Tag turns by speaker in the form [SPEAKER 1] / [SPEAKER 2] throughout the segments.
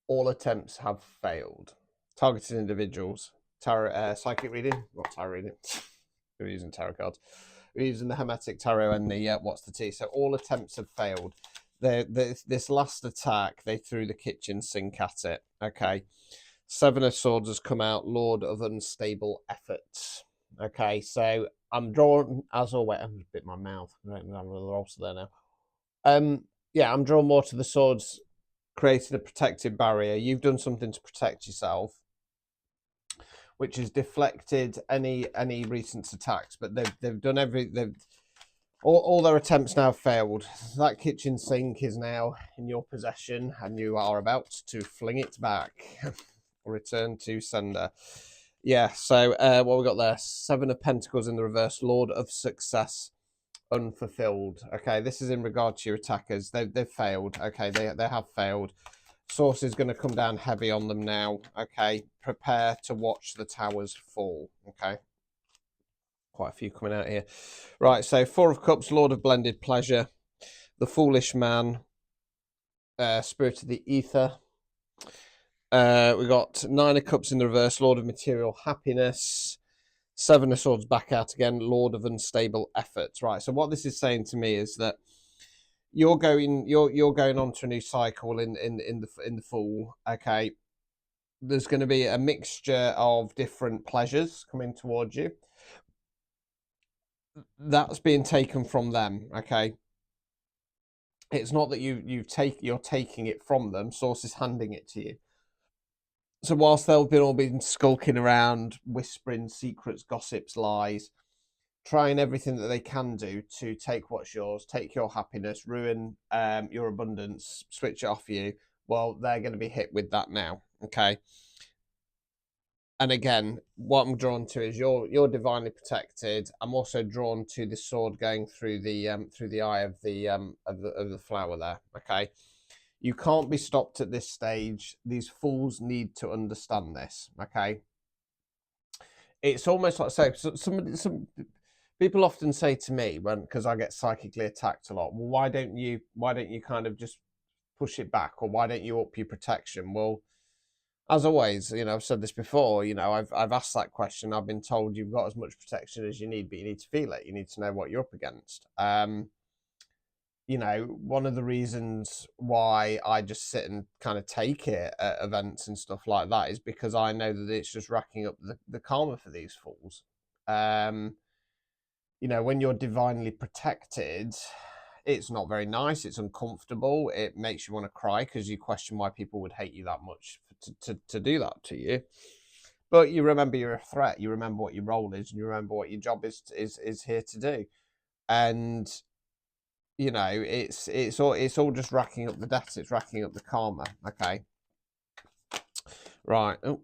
[SPEAKER 1] All attempts have failed. Targeted individuals. Tarot, psychic reading. Not tarot reading. We're using tarot cards. We're using the Hermetic Tarot and the what's the tea. So all attempts have failed. This last attack, they threw the kitchen sink at it. Okay. Seven of Swords has come out. Lord of Unstable Efforts. Okay. So I'm drawing, as always, I'm just bit my mouth. I'm also there now. Yeah, I'm drawn more to the swords, created a protective barrier. You've done something to protect yourself, which has deflected any recent attacks. But they've done all their attempts now failed. That kitchen sink is now in your possession, and you are about to fling it back. Return to sender. Yeah. So what we got there? Seven of Pentacles in the reverse. Lord of Success unfulfilled. Okay, this is in regard to your attackers. They've failed. Okay, they have failed. Source is going to come down heavy on them now. Okay, prepare to watch the towers fall. Okay, quite a few coming out here. Right, so Four of Cups, Lord of Blended Pleasure, the Foolish Man, Spirit of the Ether. We got Nine of Cups in the reverse, Lord of Material Happiness. Seven of Swords back out again, Lord of Unstable Efforts. Right, so what this is saying to me is that you're going on to a new cycle in the Fool. Okay, there's going to be a mixture of different pleasures coming towards you. That's being taken from them. Okay, it's not that you're taking it from them. Source is handing it to you. So whilst they've all been skulking around, whispering secrets, gossips, lies, trying everything that they can do to take what's yours, take your happiness, ruin your abundance, switch it off you, well, they're going to be hit with that now. Okay. And again, what I'm drawn to is you're divinely protected. I'm also drawn to the sword going through the eye of the flower there. Okay. You can't be stopped at this stage. These fools need to understand this. Okay. It's almost like, so some people often say to me, because I get psychically attacked a lot, well, why don't you kind of just push it back, or why don't you up your protection? Well, as always, I've said this before, I've asked that question. I've been told you've got as much protection as you need, but you need to feel it. You need to know what you're up against. One of the reasons why I just sit and kind of take it at events and stuff like that is because I know that it's just racking up the karma for these fools. When you're divinely protected, it's not very nice. It's uncomfortable. It makes you want to cry because you question why people would hate you that much to do that to you. But you remember you're a threat. You remember what your role is, and you remember what your job is here to do. And it's all just racking up the debts. It's racking up the karma. Okay. Right. Oh,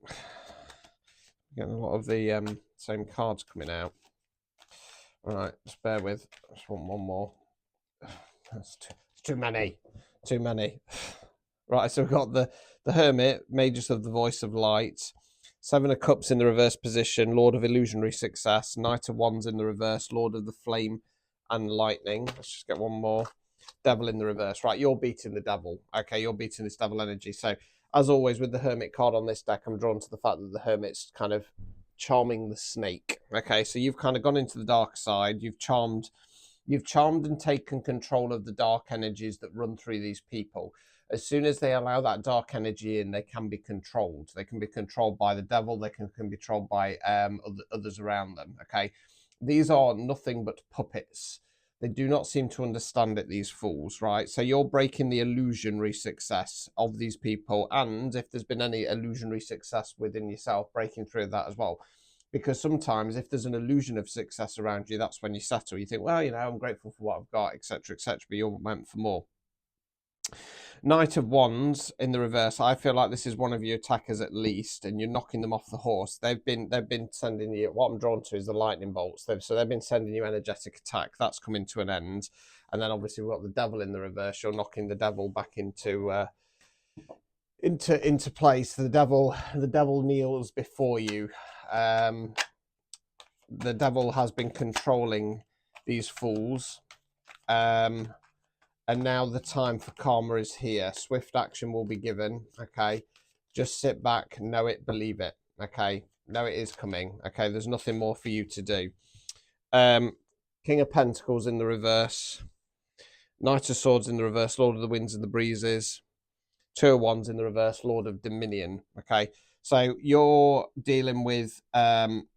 [SPEAKER 1] getting a lot of the same cards coming out. All right, just bear with. I just want one more. That's too many. Too many. Right, so we've got the Hermit, Magus of the Voice of Light, Seven of Cups in the reverse position, Lord of Illusionary Success, Knight of Wands in the reverse, Lord of the Flame and Lightning. Let's just get one more. Devil in the reverse. Right, you're beating the devil. Okay, you're beating this devil energy. So, as always, with the Hermit card on this deck, I'm drawn to the fact that the Hermit's kind of charming the snake. Okay, so you've kind of gone into the dark side. You've charmed and taken control of the dark energies that run through these people. As soon as they allow that dark energy in, they can be controlled. They can be controlled by the devil. They can be controlled by others around them. Okay, these are nothing but puppets. They do not seem to understand it, these fools, right? So you're breaking the illusionary success of these people, and if there's been any illusionary success within yourself, breaking through that as well. Because sometimes if there's an illusion of success around you, that's when you settle. You think, well, I'm grateful for what I've got, etc., etc., but you're meant for more. Knight of Wands in the reverse. I feel like this is one of your attackers at least, and you're knocking them off the horse. They've been sending you. What I'm drawn to is the lightning bolts. They've been sending you energetic attack. That's coming to an end, and then obviously we've got the devil in the reverse. You're knocking the devil back into place. The devil kneels before you. The devil has been controlling these fools. And now the time for karma is here. Swift action will be given. Okay. Just sit back, know it, believe it. Okay. Know it is coming. Okay. There's nothing more for you to do. King of Pentacles in the reverse. Knight of Swords in the reverse. Lord of the Winds and the Breezes. Two of Wands in the reverse. Lord of Dominion. Okay. So you're dealing with some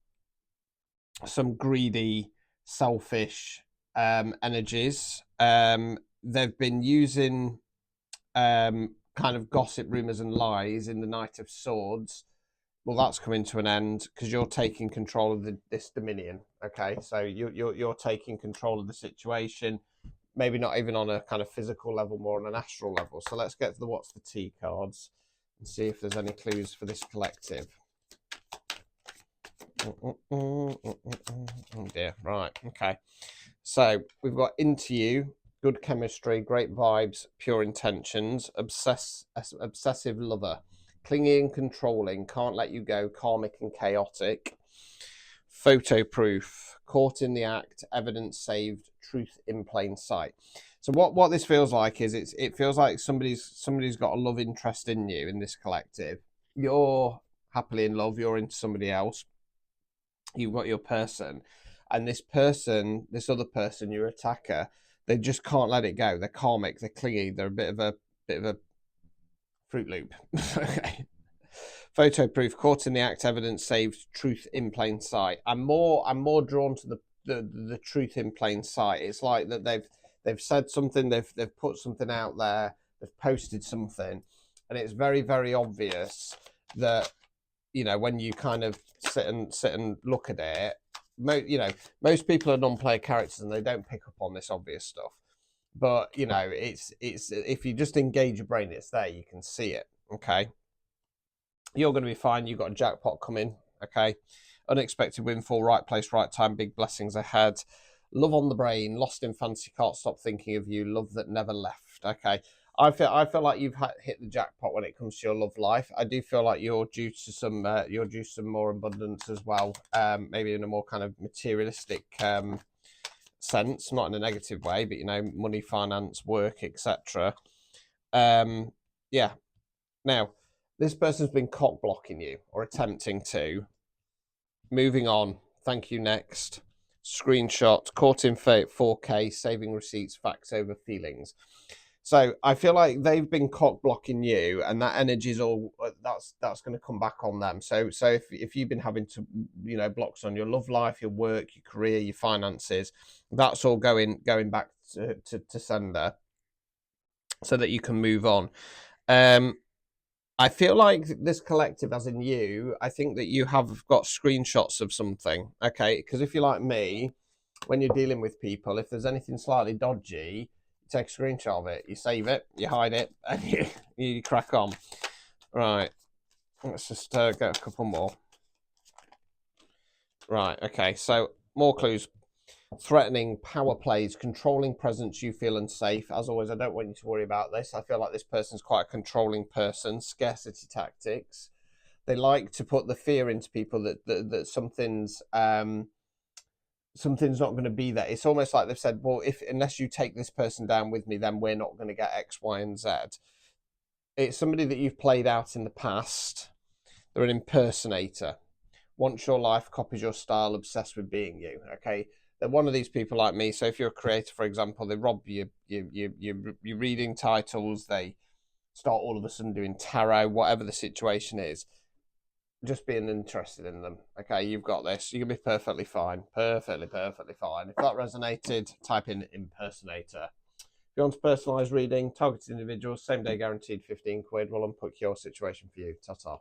[SPEAKER 1] greedy, selfish energies. They've been using kind of gossip, rumors, and lies in the Knight of Swords. Well, that's coming to an end because you're taking control of this dominion. Okay, so you're taking control of the situation. Maybe not even on a kind of physical level, more on an astral level. So let's get to the what's the tea cards and see if there's any clues for this collective. Oh dear. Right. Okay. So we've got into you, good chemistry, great vibes, pure intentions, obsessive lover, clingy and controlling, can't let you go, karmic and chaotic, photo proof, caught in the act, evidence saved, truth in plain sight. So what this feels like is it feels like somebody's got a love interest in you in this collective. You're happily in love, you're into somebody else. You've got your person, and this other person, your attacker, they just can't let it go. They're karmic, they're clingy, they're a bit of a Fruit Loop. Okay. Photo proof, caught in the act, evidence saved, truth in plain sight. I'm more drawn to the truth in plain sight. It's like that they've said something, they've put something out there, they've posted something, and it's very, very obvious that, you know, when you kind of sit and look at it, most people are non-player characters and they don't pick up on this obvious stuff. But you know, it's if you just engage your brain, it's there. You can see it. Okay, you're going to be fine. You've got a jackpot coming. Okay, unexpected windfall, right place, right time, big blessings ahead. Love on the brain, lost in fantasy, can't stop thinking of you. Love that never left. Okay. I feel like you've hit the jackpot when it comes to your love life. I do feel like you're due to some more abundance as well. Maybe in a more kind of materialistic sense, not in a negative way, but you know, money, finance, work, etc. Yeah. Now, this person's been cock blocking you or attempting to. Moving on. Thank you. Next. Screenshot. Caught in fate. 4K. Saving receipts. Facts over feelings. So I feel like they've been cock blocking you, and that energy's all that's going to come back on them. So if you've been having to, you know, blocks on your love life, your work, your career, your finances, that's all going back to sender, so that you can move on. I feel like this collective, as in you, I think that you have got screenshots of something. Okay, because if you're like me, when you're dealing with people, if there's anything slightly dodgy, take a screenshot of it, you save it, you hide it, and you crack on. Right, let's just get a couple more. Right, okay, so more clues. Threatening, power plays, controlling presence, you feel unsafe. As always, I don't want you to worry about this. I feel like this person's quite a controlling person. Scarcity tactics. They like to put the fear into people that something's not going to be there. It's almost like they've said, well, unless you take this person down with me, then we're not going to get X, Y, and Z. It's somebody that you've played out in the past. They're an impersonator. Wants your life, copies your style, obsessed with being you. Okay, they're one of these people like me. So if you're a creator, for example, they rob your reading titles. They start all of a sudden doing tarot, whatever the situation is. Just being interested in them. Okay, you've got this. You can be perfectly fine. Perfectly fine. If that resonated, type in impersonator. If you want a personalised reading, targeted individuals, same day guaranteed, 15 quid. We'll unpick your situation for you. Ta-ta.